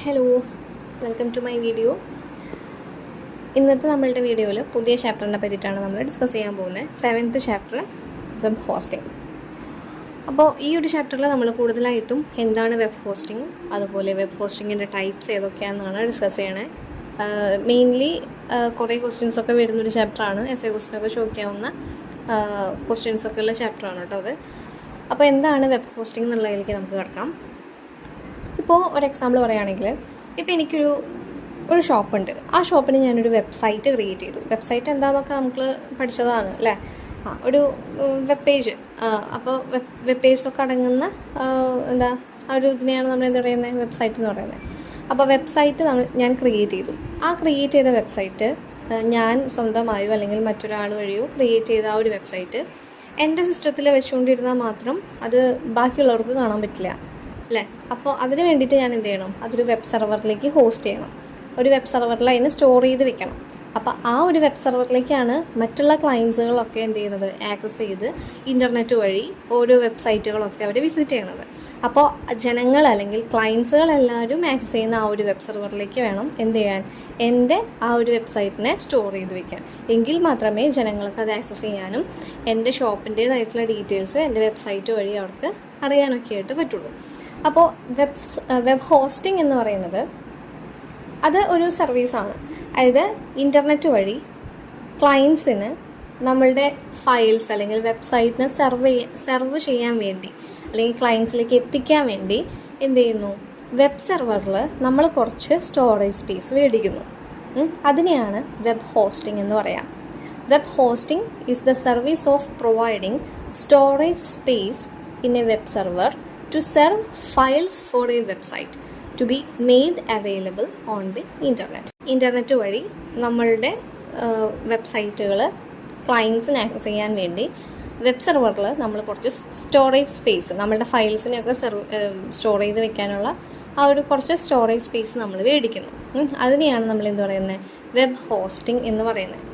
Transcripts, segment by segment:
Hello, welcome to my video. ഇന്നത്തെ നമ്മളുടെ വീഡിയോയിൽ പുതിയ ചാപ്റ്ററിനെ പറ്റിയിട്ടാണ് നമ്മൾ ഡിസ്കസ് ചെയ്യാൻ പോകുന്നത്. 7th chapter web hosting. അപ്പോൾ ഈ ഒരു ചാപ്റ്ററിൽ നമ്മൾ കൂടുതലായിട്ടും എന്താണ് വെബ് ഹോസ്റ്റിംഗ്, അതുപോലെ വെബ് ഹോസ്റ്റിങ്ങിൻ്റെ ടൈപ്സ് ഏതൊക്കെയാണെന്നാണ് ഡിസ്കസ് ചെയ്യണേ. മെയിൻലി കുറേ ക്വസ്റ്റ്യൻസൊക്കെ വരുന്നൊരു ചാപ്റ്ററാണ്. എസ്എ ക്വസ്റ്റ്യനൊക്കെ ചോദിക്കാവുന്ന ക്വസ്റ്റ്യൻസൊക്കെ ഉള്ള ചാപ്റ്ററാണ് കേട്ടോ അത്. അപ്പോൾ എന്താണ് വെബ് ഹോസ്റ്റിംഗ് എന്നുള്ളതിലേക്ക് നമുക്ക് കിടക്കാം. ഇപ്പോൾ ഒരു എക്സാമ്പിൾ പറയുകയാണെങ്കിൽ, ഇപ്പോൾ എനിക്കൊരു ഷോപ്പുണ്ട്. ആ ഷോപ്പിന് ഞാനൊരു വെബ്സൈറ്റ് ക്രിയേറ്റ് ചെയ്തു. വെബ്സൈറ്റ് എന്താണെന്നൊക്കെ നമുക്ക് പഠിച്ചതാണ് അല്ലേ. ഒരു വെബ് പേജ്. അപ്പോൾ വെബ് പേജൊക്കെ അടങ്ങുന്ന ആ ഒരു ഇതിനെയാണ് നമ്മൾ എന്താ പറയുന്നത്, വെബ്സൈറ്റ് എന്ന് പറയുന്നത്. അപ്പോൾ വെബ്സൈറ്റ് ഞാൻ ക്രിയേറ്റ് ചെയ്തു. ആ ക്രിയേറ്റ് ചെയ്ത വെബ്സൈറ്റ് ഞാൻ സ്വന്തമായോ അല്ലെങ്കിൽ മറ്റൊരാൾ വഴിയോ ക്രിയേറ്റ് ചെയ്ത ആ ഒരു വെബ്സൈറ്റ് എൻ്റെ സിസ്റ്റത്തിൽ വെച്ചുകൊണ്ടിരുന്നാൽ മാത്രം അത് ബാക്കിയുള്ളവർക്ക് കാണാൻ പറ്റില്ല അല്ലേ. അപ്പോൾ അതിന് വേണ്ടിയിട്ട് ഞാൻ എന്ത് ചെയ്യണം, അതൊരു വെബ് സെർവറിലേക്ക് ഹോസ്റ്റ് ചെയ്യണം. ഒരു വെബ് സെർവറിൽ അതിനെ സ്റ്റോർ ചെയ്ത് വെക്കണം. അപ്പോൾ ആ ഒരു വെബ് സെർവറിലേക്കാണ് മറ്റുള്ള ക്ലയൻസുകളൊക്കെ എന്ത് ചെയ്യുന്നത്, ആക്സസ് ചെയ്ത് ഇൻ്റർനെറ്റ് വഴി ഓരോ വെബ്സൈറ്റുകളൊക്കെ അവർ വിസിറ്റ് ചെയ്യണത്. അപ്പോൾ ജനങ്ങൾ അല്ലെങ്കിൽ ക്ലയൻസുകൾ എല്ലാവരും ആക്സസ് ചെയ്യുന്ന ആ ഒരു വെബ് സെർവറിലേക്ക് വേണം എന്ത് ചെയ്യാൻ, എൻ്റെ ആ ഒരു വെബ്സൈറ്റിനെ സ്റ്റോർ ചെയ്ത് വെക്കാൻ. എങ്കിൽ മാത്രമേ ജനങ്ങൾക്ക് അത് ആക്സസ് ചെയ്യാനും എൻ്റെ ഷോപ്പിൻ്റേതായിട്ടുള്ള ഡീറ്റെയിൽസ് എൻ്റെ വെബ്സൈറ്റ് വഴി അവർക്ക് അറിയാനൊക്കെ ആയിട്ട് പറ്റുള്ളൂ. അപ്പോൾ വെബ് ഹോസ്റ്റിംഗ് എന്ന് പറയുന്നത് അത് ഒരു സർവീസാണ്. അതായത് ഇൻ്റർനെറ്റ് വഴി ക്ലയൻസിന് നമ്മളുടെ ഫയൽസ് അല്ലെങ്കിൽ വെബ്സൈറ്റിനെ സെർവ് ചെയ്യാൻ വേണ്ടി അല്ലെങ്കിൽ ക്ലയൻസിലേക്ക് എത്തിക്കാൻ വേണ്ടി എന്ത് ചെയ്യുന്നു, വെബ് സെർവറിൽ നമ്മൾ കുറച്ച് സ്റ്റോറേജ് സ്പേസ് മേടിക്കുന്നു. അതിനെയാണ് വെബ് ഹോസ്റ്റിംഗ് എന്ന് പറയാം. Web hosting is the service of providing storage space in A web server to serve files for a website to be made available on the internet. Internet വഴി നമ്മളുടെ വെബ്സൈറ്റുകൾ ക്ലയൻസിന് access ചെയ്യാൻ വേണ്ടി web സെർവറിൽ നമ്മൾ കുറച്ച് സ്റ്റോറേജ് സ്പേസ്, നമ്മളുടെ ഫയൽസിനെയൊക്കെ store ചെയ്ത് വെക്കാനുള്ള ആ ഒരു കുറച്ച് സ്റ്റോറേജ് സ്പേസ് നമ്മൾ മേടിക്കുന്നു. അതിനെയാണ് നമ്മൾ എന്ത് പറയുന്നത്, വെബ് ഹോസ്റ്റിംഗ് എന്ന് പറയുന്നത്.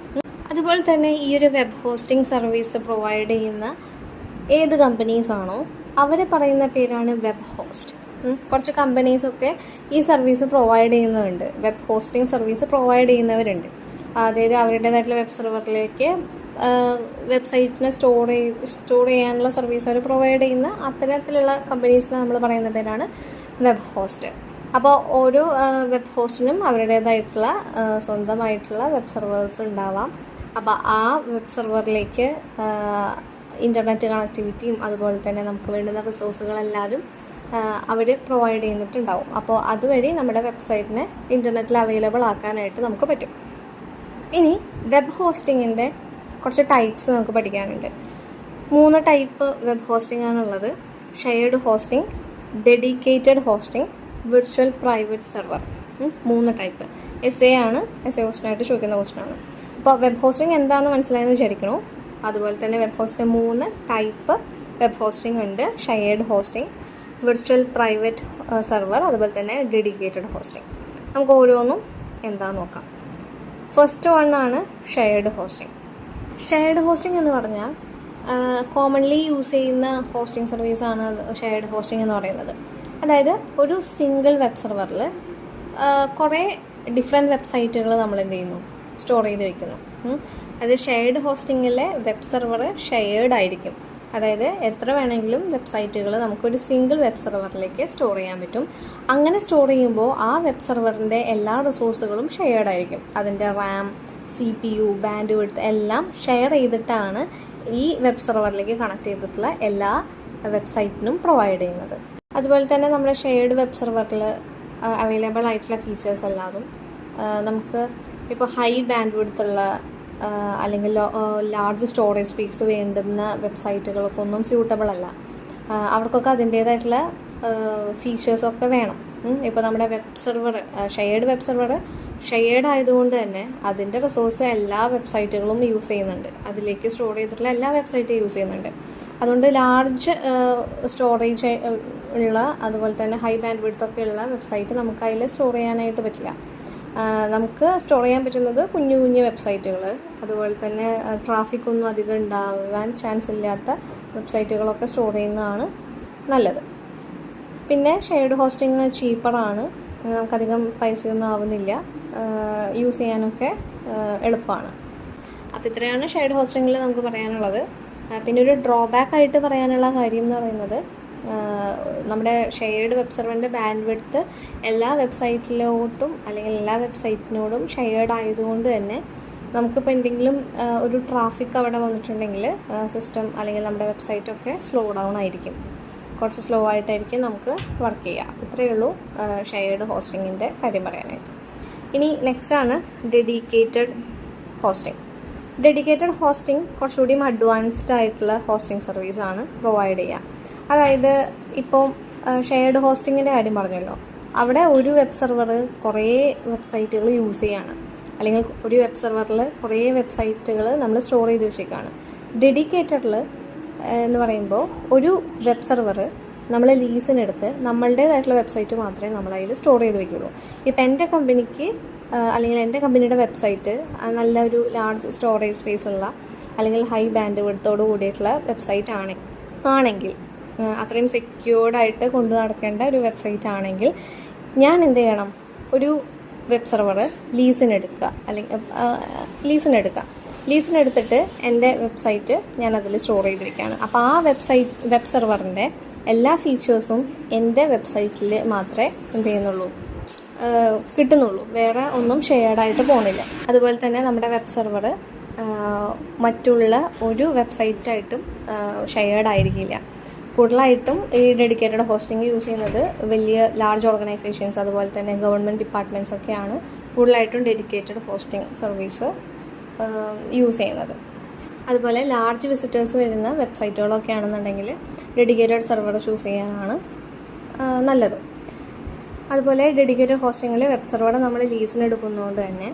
അതുപോലെ തന്നെ ഈ ഒരു വെബ് ഹോസ്റ്റിംഗ് സർവീസ് പ്രൊവൈഡ് ചെയ്യുന്ന ഏത് കമ്പനീസാണോ അവരെ പറയുന്ന പേരാണ് വെബ് ഹോസ്റ്റ്. കുറച്ച് കമ്പനീസൊക്കെ ഈ സർവീസ് പ്രൊവൈഡ് ചെയ്യുന്നുണ്ട്, വെബ് ഹോസ്റ്റിംഗ് സർവീസ് പ്രൊവൈഡ് ചെയ്യുന്നവരുണ്ട്. അതായത് അവരുടേതായിട്ടുള്ള വെബ് സെർവറിലേക്ക് വെബ്സൈറ്റിനെ സ്റ്റോർ ചെയ്യാനുള്ള സർവീസ് അവർ പ്രൊവൈഡ് ചെയ്യുന്ന അത്തരത്തിലുള്ള കമ്പനീസിനെ നമ്മൾ പറയുന്ന പേരാണ് വെബ് ഹോസ്റ്റ്. അപ്പോൾ ഓരോ വെബ് ഹോസ്റ്റിനും അവരുടേതായിട്ടുള്ള സ്വന്തമായിട്ടുള്ള വെബ് സെർവേഴ്സ് ഉണ്ടാവാം. അപ്പോൾ ആ വെബ് സെർവറിലേക്ക് ഇൻ്റർനെറ്റ് കണക്ടിവിറ്റിയും അതുപോലെ തന്നെ നമുക്ക് വേണ്ടുന്ന റിസോഴ്സുകളെല്ലാവരും അവർ പ്രൊവൈഡ് ചെയ്തിട്ടുണ്ടാവും. അപ്പോൾ അതുവഴി നമ്മുടെ വെബ്സൈറ്റിനെ ഇൻ്റർനെറ്റിൽ അവൈലബിൾ ആക്കാനായിട്ട് നമുക്ക് പറ്റും. ഇനി വെബ് ഹോസ്റ്റിങ്ങിൻ്റെ കുറച്ച് ടൈപ്സ് നമുക്ക് പഠിക്കാനുണ്ട്. 3 ടൈപ്പ് വെബ് ഹോസ്റ്റിംഗ് ആണുള്ളത്. Shared hosting, dedicated hosting, virtual private server. 3 type. Essay ക്വസ്റ്റനായിട്ട് ചോദിക്കുന്ന ക്വസ്റ്റനാണ്. അപ്പോൾ വെബ് ഹോസ്റ്റിംഗ് എന്താണെന്ന് മനസ്സിലായെന്ന് വിചാരിക്കണോ. അതുപോലെ തന്നെ web hosting 3 type web hosting ഉണ്ട്. Shared hosting, virtual private server, അതുപോലെ തന്നെ ഡെഡിക്കേറ്റഡ് ഹോസ്റ്റിംഗ്. നമുക്ക് ഓരോന്നും എന്താണെന്ന് നോക്കാം. ഫസ്റ്റ് വണ്ണാണ് ഷെയർഡ് ഹോസ്റ്റിംഗ്. ഷെയർഡ് ഹോസ്റ്റിംഗ് എന്ന് പറഞ്ഞാൽ കോമൺലി യൂസ് ചെയ്യുന്ന ഹോസ്റ്റിംഗ് സർവീസാണ് ഷെയർഡ് ഹോസ്റ്റിംഗ് എന്ന് പറയുന്നത്. അതായത് ഒരു സിംഗിൾ വെബ് സെർവറിൽ കുറേ ഡിഫറെൻറ്റ് വെബ്സൈറ്റുകൾ നമ്മൾ എന്ത് ചെയ്യുന്നു, സ്റ്റോർ ചെയ്ത് വയ്ക്കുന്നു. അത് ഷെയർഡ് ഹോസ്റ്റിങ്ങിലെ വെബ് സെർവർ ഷെയർഡ് ആയിരിക്കും. അതായത് എത്ര വേണമെങ്കിലും വെബ്സൈറ്റുകൾ നമുക്കൊരു സിംഗിൾ വെബ് സെർവറിലേക്ക് സ്റ്റോർ ചെയ്യാൻ പറ്റും. അങ്ങനെ സ്റ്റോർ ചെയ്യുമ്പോൾ ആ വെബ് സെർവറിൻ്റെ എല്ലാ റിസോഴ്സുകളും ഷെയർഡ് ആയിരിക്കും. അതിൻ്റെ റാം, CPU, ബാൻഡ് വിഡ്ത്ത് എല്ലാം ഷെയർ ചെയ്തിട്ടാണ് ഈ വെബ് സെർവറിലേക്ക് കണക്ട് ചെയ്തിട്ടുള്ള എല്ലാ വെബ്സൈറ്റിനും പ്രൊവൈഡ് ചെയ്യുന്നത്. അതുപോലെ തന്നെ നമ്മുടെ ഷെയർഡ് വെബ് സെർവറിൽ അവൈലബിൾ ആയിട്ടുള്ള ഫീച്ചേഴ്സ് എല്ലാതും നമുക്ക് ഇപ്പോൾ ഹൈ ബാൻഡ് വിഡ്ത്തുള്ള അല്ലെങ്കിൽ ലാർജ് സ്റ്റോറേജ് സ്പേസ് വേണ്ടുന്ന വെബ്സൈറ്റുകൾക്കൊന്നും സ്യൂട്ടബിൾ അല്ല. അവർക്കൊക്കെ അതിൻ്റേതായിട്ടുള്ള ഫീച്ചേഴ്സൊക്കെ വേണം. ഇപ്പോൾ നമ്മുടെ web server shared web server shared ആയതുകൊണ്ട് തന്നെ അതിൻ്റെ റിസോഴ്സ് എല്ലാ വെബ്സൈറ്റുകളും യൂസ് ചെയ്യുന്നുണ്ട്. അതിലേക്ക് സ്റ്റോർ ചെയ്തിട്ടുള്ള എല്ലാ വെബ്സൈറ്റും യൂസ് ചെയ്യുന്നുണ്ട്. അതുകൊണ്ട് ലാർജ് സ്റ്റോറേജ് ഉള്ള അതുപോലെ തന്നെ ഹൈ ബാൻഡ് വിഡ്ത്തൊക്കെ ഉള്ള വെബ്സൈറ്റ് നമുക്ക് അതിൽ സ്റ്റോർ ചെയ്യാനായിട്ട് പറ്റില്ല. നമുക്ക് സ്റ്റോർ ചെയ്യാൻ പറ്റുന്നത് കുഞ്ഞു വെബ്സൈറ്റുകൾ, അതുപോലെ തന്നെ ട്രാഫിക് ഒന്നും അധികം ഉണ്ടാവാൻ ചാൻസ് ഇല്ലാത്ത വെബ്സൈറ്റുകളൊക്കെ സ്റ്റോർ ചെയ്യുന്നതാണ് നല്ലത്. പിന്നെ ഷെയർഡ് ഹോസ്റ്റിംഗ് ചീപ്പറാണ്. നമുക്കധികം പൈസയൊന്നും ആവുന്നില്ല, യൂസ് ചെയ്യാനൊക്കെ എളുപ്പമാണ്. അപ്പോൾ ഇത്രയാണ് ഷെയർഡ് ഹോസ്റ്റിങ്ങിൽ നമുക്ക് പറയാനുള്ളത്. പിന്നെ ഒരു ഡ്രോബാക്ക് ആയിട്ട് പറയാനുള്ള കാര്യം എന്ന് പറയുന്നത്, നമ്മുടെ ഷെയർഡ് വെബ് സെർവറിൻ്റെ ബാൻഡ് വിഡ്ത്ത് എല്ലാ വെബ്സൈറ്റിലോട്ടും അല്ലെങ്കിൽ എല്ലാ വെബ്സൈറ്റിനോടും ഷെയർഡ് ആയതുകൊണ്ട് തന്നെ നമുക്കിപ്പോൾ എന്തെങ്കിലും ഒരു ട്രാഫിക് അവിടെ വന്നിട്ടുണ്ടെങ്കിൽ സിസ്റ്റം അല്ലെങ്കിൽ നമ്മുടെ വെബ്സൈറ്റൊക്കെ സ്ലോ ഡൗൺ ആയിരിക്കും, കുറച്ച് സ്ലോ ആയിട്ടായിരിക്കും നമുക്ക് വർക്ക് ചെയ്യുക. ഇത്രയേ ഉള്ളൂ ഷെയർഡ് ഹോസ്റ്റിങ്ങിൻ്റെ കാര്യം പറയാനായിട്ട്. ഇനി നെക്സ്റ്റ് ആണ് ഡെഡിക്കേറ്റഡ് ഹോസ്റ്റിംഗ്. ഡെഡിക്കേറ്റഡ് ഹോസ്റ്റിംഗ് കുറച്ചുകൂടി അഡ്വാൻസ്ഡ് ആയിട്ടുള്ള ഹോസ്റ്റിംഗ് സർവീസാണ് പ്രൊവൈഡ് ചെയ്യുക. അതായത് ഇപ്പോൾ ഷെയർഡ് ഹോസ്റ്റിങ്ങിൻ്റെ കാര്യം പറഞ്ഞല്ലോ, അവിടെ ഒരു വെബ് സെർവർ കുറേ വെബ്സൈറ്റുകൾ യൂസ് ചെയ്യാണ്, അല്ലെങ്കിൽ ഒരു വെബ് സെർവറിൽ കുറേ വെബ്സൈറ്റുകൾ നമ്മൾ സ്റ്റോർ ചെയ്ത് വെച്ചേക്കാണ്. ഡെഡിക്കേറ്റഡിൽ എന്ന് പറയുമ്പോൾ ഒരു വെബ് സെർവർ നമ്മൾ ലീസിനെടുത്ത് നമ്മളുടേതായിട്ടുള്ള വെബ്സൈറ്റ് മാത്രമേ നമ്മൾ അതിൽ സ്റ്റോർ ചെയ്ത് വെക്കുകയുള്ളൂ. ഇപ്പോൾ എൻ്റെ കമ്പനിക്ക് അല്ലെങ്കിൽ എൻ്റെ കമ്പനിയുടെ വെബ്സൈറ്റ് നല്ലൊരു ലാർജ് സ്റ്റോറേജ് സ്പേസ് ഉള്ള അല്ലെങ്കിൽ ഹൈ ബാൻഡ് വിഡ്ത്തോട് കൂടിയിട്ടുള്ള വെബ്സൈറ്റ് ആണെങ്കിൽ അത്രയും സെക്യൂർഡായിട്ട് കൊണ്ടു നടക്കേണ്ട ഒരു വെബ്സൈറ്റ് ആണെങ്കിൽ ഞാൻ എന്ത് ചെയ്യണം, ഒരു വെബ് സെർവർ ലീസിനെടുക്കുക. ലീസിനെടുത്തിട്ട് എൻ്റെ വെബ്സൈറ്റ് ഞാൻ അതിൽ സ്റ്റോർ ചെയ്ത് വെക്കുകയാണ്. അപ്പോൾ ആ വെബ് സെർവറിൻ്റെ എല്ലാ ഫീച്ചേഴ്സും എൻ്റെ വെബ്സൈറ്റിൽ മാത്രമേ എന്ത് ചെയ്യുന്നുള്ളൂ, കിട്ടുന്നുള്ളൂ, വേറെ ഒന്നും ഷെയർഡായിട്ട് പോകുന്നില്ല. അതുപോലെ തന്നെ നമ്മുടെ വെബ് സെർവർ മറ്റുള്ള ഒരു വെബ്സൈറ്റായിട്ടും ഷെയർഡ് ആയിരിക്കില്ല. കൂടുതലായിട്ടും ഈ ഡെഡിക്കേറ്റഡ് ഹോസ്റ്റിംഗ് യൂസ് ചെയ്യുന്നത് വലിയ ലാർജ് ഓർഗനൈസേഷൻസ്, അതുപോലെ തന്നെ ഗവൺമെൻറ് ഡിപ്പാർട്ട്മെൻറ്റ്സ് ഒക്കെയാണ് കൂടുതലായിട്ടും ഡെഡിക്കേറ്റഡ് ഹോസ്റ്റിംഗ് സർവീസ് യൂസ് ചെയ്യുന്നത്. അതുപോലെ ലാർജ് വിസിറ്റേഴ്സ് വരുന്ന വെബ്സൈറ്റുകളൊക്കെ ആണെന്നുണ്ടെങ്കിൽ ഡെഡിക്കേറ്റഡ് സെർവർ ചൂസ് ചെയ്യാനാണ് നല്ലത്. അതുപോലെ ഡെഡിക്കേറ്റഡ് ഹോസ്റ്റിങ്ങിൽ വെബ് സെർവർ നമ്മൾ ലീസിനെടുക്കുന്നതുകൊണ്ട് തന്നെ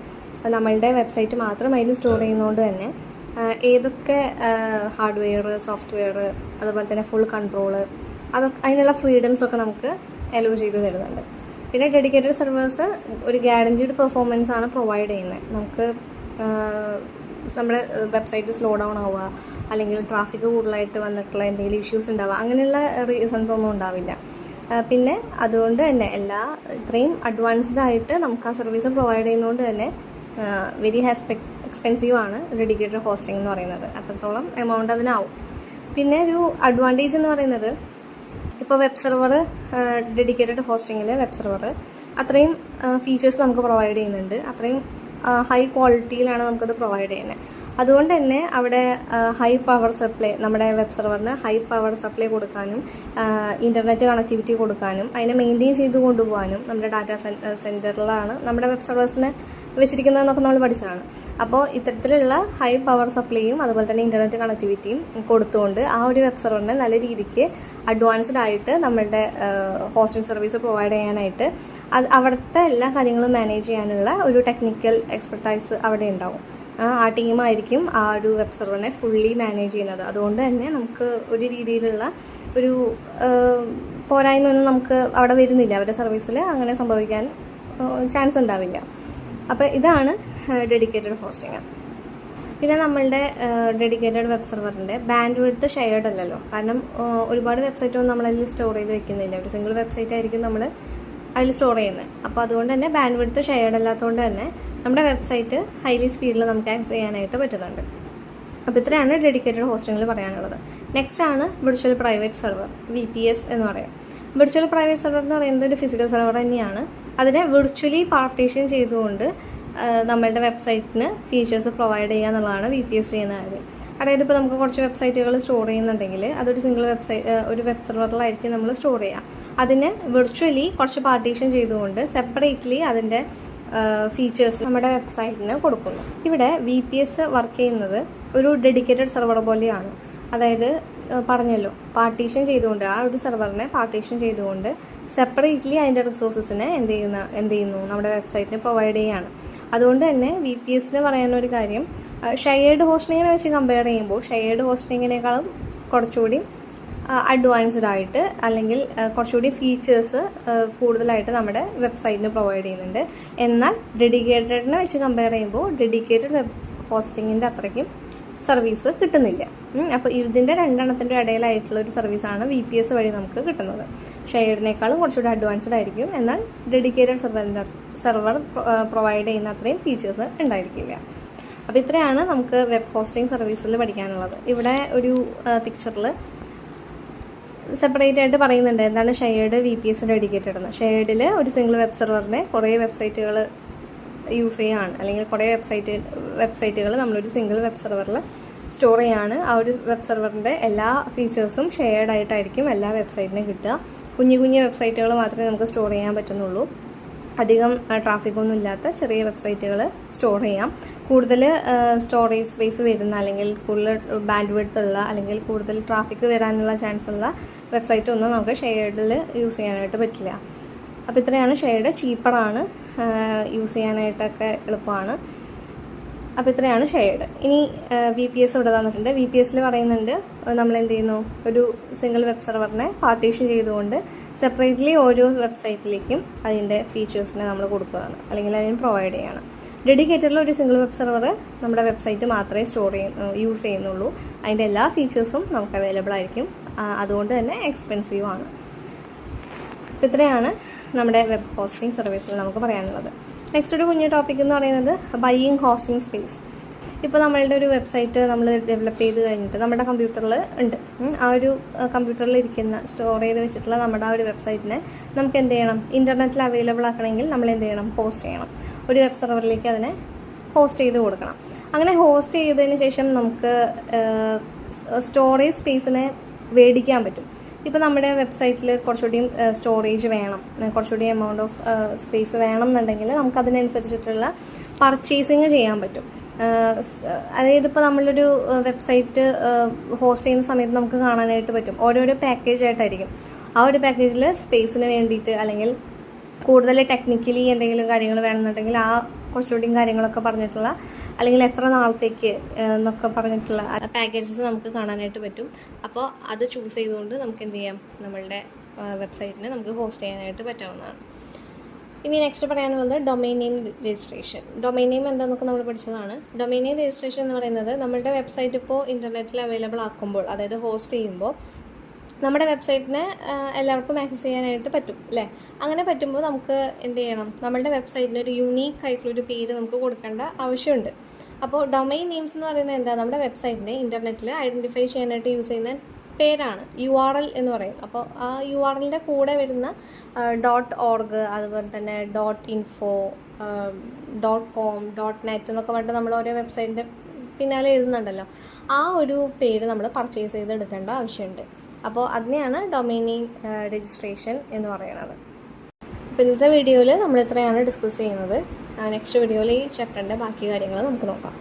നമ്മളുടെ വെബ്സൈറ്റ് മാത്രം അതിൽ സ്റ്റോർ ചെയ്യുന്നതുകൊണ്ട് തന്നെ ഏതൊക്കെ ഹാർഡ്വെയർ, സോഫ്റ്റ്വെയർ, അതുപോലെ തന്നെ ഫുൾ കൺട്രോള്, അതിനുള്ള ഫ്രീഡംസൊക്കെ നമുക്ക് അലോ ചെയ്ത് തരുന്നുണ്ട്. പിന്നെ ഡെഡിക്കേറ്റഡ് സെർവേഴ്സ് ഒരു ഗ്യാരണ്ടീഡ് പെർഫോമൻസ് ആണ് പ്രൊവൈഡ് ചെയ്യുന്നത്. നമുക്ക് നമ്മുടെ വെബ്സൈറ്റ് സ്ലോ ഡൗൺ ആവുക, അല്ലെങ്കിൽ ട്രാഫിക് കൂടുതലായിട്ട് വന്നിട്ടുള്ള എന്തെങ്കിലും ഇഷ്യൂസ് ഉണ്ടാവുക, അങ്ങനെയുള്ള റീസൺസ് ഒന്നും ഉണ്ടാവില്ല. പിന്നെ അതുകൊണ്ട് തന്നെ ഇത്രയും അഡ്വാൻസ്ഡ് ആയിട്ട് നമുക്ക് ആ സർവീസ് പ്രൊവൈഡ് ചെയ്യുന്നതുകൊണ്ട് തന്നെ വെരി എക്സ്പെൻസീവ് ആണ് ഡെഡിക്കേറ്റഡ് ഹോസ്റ്റിംഗ് എന്ന് പറയുന്നത്. അത്രത്തോളം എമൗണ്ട് അതിനാവും. പിന്നെ ഒരു അഡ്വാൻറ്റേജ് എന്ന് പറയുന്നത്, ഇപ്പോൾ വെബ് സെർവർ ഡെഡിക്കേറ്റഡ് ഹോസ്റ്റിങ്ങിൽ വെബ് സെർവർ അത്രയും ഫീച്ചേഴ്സ് നമുക്ക് പ്രൊവൈഡ് ചെയ്യുന്നുണ്ട്, അത്രയും ഹൈ ക്വാളിറ്റിയിലാണ് നമുക്കത് പ്രൊവൈഡ് ചെയ്യുന്നത്. അതുകൊണ്ട് തന്നെ അവിടെ ഹൈ പവർ സപ്ലൈ, നമ്മുടെ വെബ് സെർവറിന് ഹൈ പവർ സപ്ലൈ കൊടുക്കാനും ഇൻ്റർനെറ്റ് കണക്ടിവിറ്റി കൊടുക്കാനും അതിനെ മെയിൻറ്റെയിൻ ചെയ്ത് കൊണ്ടുപോകാനും നമ്മുടെ ഡാറ്റാ സെൻറ്ററിലാണ് നമ്മുടെ വെബ് സെർവേഴ്സിനെ വെച്ചിരിക്കുന്നതെന്നൊക്കെ നമ്മൾ പഠിച്ചതാണ്. അപ്പോൾ ഇത്തരത്തിലുള്ള ഹൈ പവർ സപ്ലൈയും അതുപോലെ തന്നെ ഇൻ്റർനെറ്റ് കണക്ടിവിറ്റിയും കൊടുത്തുകൊണ്ട് ആ ഒരു വെബ് സെർവറിനെ നല്ല രീതിക്ക് അഡ്വാൻസ്ഡ് ആയിട്ട് നമ്മളുടെ ഹോസ്റ്റിംഗ് സർവീസ് പ്രൊവൈഡ് ചെയ്യാനായിട്ട് അവിടുത്തെ എല്ലാ കാര്യങ്ങളും മാനേജ് ചെയ്യാനുള്ള ഒരു ടെക്നിക്കൽ എക്സ്പെർട്ടൈസ് അവിടെ ഉണ്ടാവും. ആ ടീമായിരിക്കും ആ ഒരു വെബ് സെർവറിനെ ഫുള്ളി മാനേജ് ചെയ്യുന്നത്. അതുകൊണ്ട് തന്നെ നമുക്ക് ഒരു രീതിയിലുള്ള ഒരു പോരായ്മയൊന്നും നമുക്ക് അവിടെ വരുന്നില്ല, അവരുടെ സർവീസിൽ അങ്ങനെ സംഭവിക്കാൻ ചാൻസ് ഉണ്ടാവില്ല. അപ്പോൾ ഇതാണ് ഡെഡിക്കേറ്റഡ് ഹോസ്റ്റിംഗ്. പിന്നെ നമ്മളുടെ ഡെഡിക്കേറ്റഡ് വെബ് സെർവറിൻ്റെ ബാൻഡ് വിഡ്ത്ത് ഷെയർഡ് അല്ലല്ലോ, കാരണം ഒരുപാട് വെബ്സൈറ്റൊന്നും നമ്മളതിൽ സ്റ്റോർ ചെയ്ത് വെക്കുന്നില്ല, ഒരു സിംഗിൾ വെബ്സൈറ്റ് ആയിരിക്കും നമ്മൾ അതിൽ സ്റ്റോർ ചെയ്യുന്നത്. അപ്പോൾ അതുകൊണ്ട് തന്നെ ബാൻഡ് വിഡ്ത്ത് ഷെയർഡ് അല്ലാത്തതുകൊണ്ട് തന്നെ നമ്മുടെ വെബ്സൈറ്റ് ഹൈലി സ്പീഡിൽ നമുക്ക് ആക്സസ് ചെയ്യാനായിട്ട് പറ്റുന്നുണ്ട്. അപ്പോൾ ഇത്രയാണ് ഡെഡിക്കേറ്റഡ് ഹോസ്റ്റിങ്ങിൽ പറയാനുള്ളത്. നെക്സ്റ്റ് ആണ് വിർച്വൽ പ്രൈവറ്റ് സെർവർ, VPS എന്ന് പറയാം. വിർച്വൽ പ്രൈവറ്റ് സെർവർ എന്ന് പറയുന്നത് ഒരു ഫിസിക്കൽ സെർവർ തന്നെയാണ്. അതിനെ വിർച്വലി പാർട്ടീഷൻ ചെയ്തുകൊണ്ട് നമ്മളുടെ വെബ്സൈറ്റിന് ഫീച്ചേഴ്സ് പ്രൊവൈഡ് ചെയ്യുക എന്നുള്ളതാണ് VPS ചെയ്യുന്ന കാര്യം. അതായത് ഇപ്പോൾ നമുക്ക് കുറച്ച് വെബ്സൈറ്റുകൾ സ്റ്റോർ ചെയ്യുന്നുണ്ടെങ്കിൽ അതൊരു സിംഗിൾ ഒരു വെബ് സെർവറിലായിരിക്കും നമ്മൾ സ്റ്റോർ ചെയ്യുക. അതിന് വിർച്വലി കുറച്ച് പാർട്ടീഷൻ ചെയ്തുകൊണ്ട് സെപ്പറേറ്റ്ലി അതിൻ്റെ ഫീച്ചേഴ്സ് നമ്മുടെ വെബ്സൈറ്റിന് കൊടുക്കുന്നു. ഇവിടെ VPS വർക്ക് ചെയ്യുന്നത് ഒരു ഡെഡിക്കേറ്റഡ് സെർവർ പോലെയാണ്. അതായത് പറഞ്ഞല്ലോ, പാർട്ടീഷൻ ചെയ്തുകൊണ്ട് ആ ഒരു സെർവറിനെ പാർട്ടീഷൻ ചെയ്തുകൊണ്ട് സെപ്പറേറ്റ്ലി അതിൻ്റെ റിസോഴ്സസിനെ എന്ത് ചെയ്യുന്നു നമ്മുടെ വെബ്സൈറ്റിന് പ്രൊവൈഡ് ചെയ്യുകയാണ്. അതുകൊണ്ട് തന്നെ VPSന് പറയാനൊരു കാര്യം, ഷെയർഡ് ഹോസ്റ്റിങ്ങിനെ വെച്ച് കമ്പയർ ചെയ്യുമ്പോൾ ഷെയർഡ് ഹോസ്റ്റിങ്ങിനേക്കാളും കുറച്ചുകൂടി അഡ്വാൻസ്ഡ് ആയിട്ട് അല്ലെങ്കിൽ കുറച്ചുകൂടി ഫീച്ചേഴ്സ് കൂടുതലായിട്ട് നമ്മുടെ വെബ്സൈറ്റിന് പ്രൊവൈഡ് ചെയ്യുന്നുണ്ട്. എന്നാൽ ഡെഡിക്കേറ്റഡിനെ വെച്ച് കമ്പയർ ചെയ്യുമ്പോൾ ഡെഡിക്കേറ്റഡ് വെബ് ഹോസ്റ്റിങ്ങിൻ്റെ അത്രയ്ക്കും സർവീസ് കിട്ടുന്നില്ല. അപ്പോൾ ഇതിൻ്റെ രണ്ടെണ്ണത്തിൻ്റെ ഇടയിലായിട്ടുള്ള ഒരു സർവീസാണ് VPS വഴി നമുക്ക് കിട്ടുന്നത്. ഷെയർഡിനേക്കാളും കുറച്ചുകൂടി അഡ്വാൻസ്ഡ് ആയിരിക്കും. എന്നാൽ ഡെഡിക്കേറ്റഡ് സെർവർ പ്രൊവൈഡ് ചെയ്യുന്ന അത്രയും ഫീച്ചേഴ്സ് ഉണ്ടായിരിക്കില്ല. അപ്പോൾ ഇത്രയാണ് നമുക്ക് വെബ് ഹോസ്റ്റിംഗ് സർവീസിൽ പഠിക്കാനുള്ളത്. ഇവിടെ ഒരു പിക്ചറിൽ സെപ്പറേറ്റ് ആയിട്ട് പറയുന്നുണ്ട് എന്താണ് ഷെയർഡ്, VPS, ഡെഡിക്കേറ്റഡ് എന്ന്. ഷെയർഡിൽ ഒരു സിംഗിൾ വെബ് സെർവറിനെ കുറേ വെബ്സൈറ്റുകൾ യൂസ് ചെയ്യുകയാണ്, അല്ലെങ്കിൽ കുറേ വെബ്സൈറ്റുകൾ നമ്മളൊരു സിംഗിൾ വെബ് സെർവറിൽ സ്റ്റോർ ചെയ്യുകയാണ്. ആ ഒരു വെബ് സെർവറിൻ്റെ എല്ലാ ഫീച്ചേഴ്സും ഷെയർഡ് ആയിട്ടായിരിക്കും എല്ലാ വെബ്സൈറ്റിനും കിട്ടുക. കുഞ്ഞു വെബ്സൈറ്റുകൾ മാത്രമേ നമുക്ക് സ്റ്റോർ ചെയ്യാൻ പറ്റുന്നുള്ളൂ. അധികം ട്രാഫിക്കൊന്നും ഇല്ലാത്ത ചെറിയ വെബ്സൈറ്റുകൾ സ്റ്റോർ ചെയ്യാം. കൂടുതൽ സ്റ്റോറേജ് സ്പേസ് വരുന്ന, അല്ലെങ്കിൽ കൂടുതൽ ബാൻഡ് വിഡ്ത്ത് ഉള്ള, അല്ലെങ്കിൽ കൂടുതൽ ട്രാഫിക് വരാനുള്ള ചാൻസ് ഉള്ള വെബ്സൈറ്റ് ഒന്നും നമുക്ക് ഷെയർഡിൽ യൂസ് ചെയ്യാനായിട്ട് പറ്റില്ല. അപ്പോൾ ഇത്രയാണ് ഷെയർഡ്. ചീപ്പറാണ്, യൂസ് ചെയ്യാനായിട്ടൊക്കെ എളുപ്പമാണ്. അപ്പോൾ ഇത്രയാണ് ഷെയർഡ്. ഇനി VPS ഇവിടെ തന്നിട്ടുണ്ട്. VPSൽ പറയുന്നുണ്ട് നമ്മൾ എന്ത് ചെയ്യുന്നു, ഒരു സിംഗിൾ വെബ് സെർവറിനെ പാർട്ടീഷൻ ചെയ്തുകൊണ്ട് സെപ്പറേറ്റ്ലി ഓരോ വെബ്സൈറ്റിലേക്കും അതിൻ്റെ ഫീച്ചേഴ്സിനെ നമ്മൾ കൊടുക്കുകയാണ്, അല്ലെങ്കിൽ അതിന് പ്രൊവൈഡ് ചെയ്യണം. ഡെഡിക്കേറ്റഡിൽ ഒരു സിംഗിൾ വെബ് സെർവർ നമ്മുടെ വെബ്സൈറ്റ് മാത്രമേ യൂസ് ചെയ്യുന്നുള്ളൂ. അതിൻ്റെ എല്ലാ ഫീച്ചേഴ്സും നമുക്ക് അവൈലബിൾ ആയിരിക്കും. അതുകൊണ്ട് തന്നെ എക്സ്പെൻസീവാണ്. അപ്പോൾ ഇത്രയാണ് നമ്മുടെ വെബ് ഹോസ്റ്റിംഗ് സർവീസിൽ നമുക്ക് പറയാനുള്ളത്. നെക്സ്റ്റ് ഒരു കുഞ്ഞു ടോപ്പിക് എന്ന് പറയുന്നത് ബൈയിങ് ഹോസ്റ്റിംഗ് സ്പേസ്. ഇപ്പോൾ നമ്മളുടെ ഒരു വെബ്സൈറ്റ് നമ്മൾ ഡെവലപ്പ് ചെയ്ത് കഴിഞ്ഞിട്ട് നമ്മുടെ കമ്പ്യൂട്ടറിൽ ഉണ്ട്. ആ ഒരു കമ്പ്യൂട്ടറിൽ സ്റ്റോർ ചെയ്ത് വെച്ചിട്ടുള്ള നമ്മുടെ ആ ഒരു വെബ്സൈറ്റിനെ നമുക്ക് എന്ത് ചെയ്യണം, ഇൻ്റർനെറ്റിൽ അവൈലബിൾ ആക്കണമെങ്കിൽ നമ്മൾ എന്ത് ചെയ്യണം, ഹോസ്റ്റ് ചെയ്യണം. ഒരു വെബ് സെർവറിലേക്ക് അതിനെ ഹോസ്റ്റ് ചെയ്ത് കൊടുക്കണം. അങ്ങനെ ഹോസ്റ്റ് ചെയ്തതിന് ശേഷം നമുക്ക് സ്റ്റോറേജ് സ്പേസിനെ മേടിക്കാൻ പറ്റും. ഇപ്പോൾ നമ്മുടെ വെബ്സൈറ്റിൽ കുറച്ചുകൂടിയും സ്റ്റോറേജ് വേണം, കുറച്ചുകൂടി എമൗണ്ട് ഓഫ് സ്പേസ് വേണം എന്നുണ്ടെങ്കിൽ നമുക്ക് അതിനനുസരിച്ചിട്ടുള്ള പർച്ചേസിങ് ചെയ്യാൻ പറ്റും. അതായത് ഇപ്പോൾ നമ്മളൊരു വെബ്സൈറ്റ് ഹോസ്റ്റ് ചെയ്യുന്ന സമയത്ത് നമുക്ക് കാണാനായിട്ട് പറ്റും, ഓരോരോ പാക്കേജ് ആയിട്ടായിരിക്കും. ആ ഒരു പാക്കേജിൽ സ്പേസിന് വേണ്ടിയിട്ട്, അല്ലെങ്കിൽ കൂടുതൽ ടെക്നിക്കലി എന്തെങ്കിലും കാര്യങ്ങൾ വേണമെന്നുണ്ടെങ്കിൽ ആ കുറച്ചുകൂടിയും കാര്യങ്ങളൊക്കെ പറഞ്ഞിട്ടുള്ള, അല്ലെങ്കിൽ എത്ര നാളത്തേക്ക് എന്നൊക്കെ പറഞ്ഞിട്ടുള്ള പാക്കേജസ് നമുക്ക് കാണാനായിട്ട് പറ്റും. അപ്പോൾ അത് ചൂസ് ചെയ്തുകൊണ്ട് നമുക്ക് എന്ത് ചെയ്യാം, നമ്മളുടെ വെബ്സൈറ്റിനെ നമുക്ക് ഹോസ്റ്റ് ചെയ്യാനായിട്ട് പറ്റാവുന്നതാണ്. ഇനി നെക്സ്റ്റ് പറയാനുള്ളത് domain name registration. Domain name എന്താണെന്നൊക്കെ നമ്മൾ പഠിച്ചതാണ്. ഡൊമൈൻ നെയിം രജിസ്ട്രേഷൻ എന്ന് പറയുന്നത് നമ്മളുടെ വെബ്സൈറ്റ് ഇപ്പോൾ ഇൻ്റർനെറ്റിൽ അവൈലബിൾ ആക്കുമ്പോൾ, അതായത് ഹോസ്റ്റ് ചെയ്യുമ്പോൾ നമ്മുടെ വെബ്സൈറ്റിനെ എല്ലാവർക്കും ആക്സസ് ചെയ്യാനായിട്ട് പറ്റും അല്ലേ. അങ്ങനെ പറ്റുമ്പോൾ നമുക്ക് എന്ത് ചെയ്യണം, നമ്മളുടെ വെബ്സൈറ്റിന് ഒരു യുണീക്ക് ആയിട്ടുള്ളൊരു പേര് നമുക്ക് കൊടുക്കേണ്ട ആവശ്യമുണ്ട്. അപ്പോൾ ഡൊമൈൻ നെയിംസ് എന്ന് പറയുന്നത് എന്താ, നമ്മുടെ വെബ്സൈറ്റിനെ ഇൻ്റർനെറ്റിൽ ഐഡൻറ്റിഫൈ ചെയ്യാനായിട്ട് യൂസ് ചെയ്യുന്ന പേരാണ്. URL എന്ന് പറയും. അപ്പോൾ ആ URLൻ്റെ കൂടെ വരുന്ന .org, അതുപോലെ തന്നെ .info, .com, .net എന്നൊക്കെ പറഞ്ഞിട്ട് നമ്മൾ ഓരോ വെബ്സൈറ്റിൻ്റെ പിന്നാലെ എഴുതുന്നുണ്ടല്ലോ. ആ ഒരു പേര് നമ്മൾ പർച്ചേസ് ചെയ്തെടുക്കേണ്ട ആവശ്യമുണ്ട്. അപ്പോൾ അതിനെയാണ് ഡൊമൈൻ നെയിം രജിസ്ട്രേഷൻ എന്ന് പറയുന്നത്. അപ്പോൾ ഇന്നത്തെ വീഡിയോയിൽ നമ്മൾ ഇത്രയാണ് ഡിസ്കസ് ചെയ്യുന്നത്. നെക്സ്റ്റ് വീഡിയോയിൽ ഈ ചാപ്റ്ററിൻ്റെ ബാക്കി കാര്യങ്ങൾ നമുക്ക് നോക്കാം.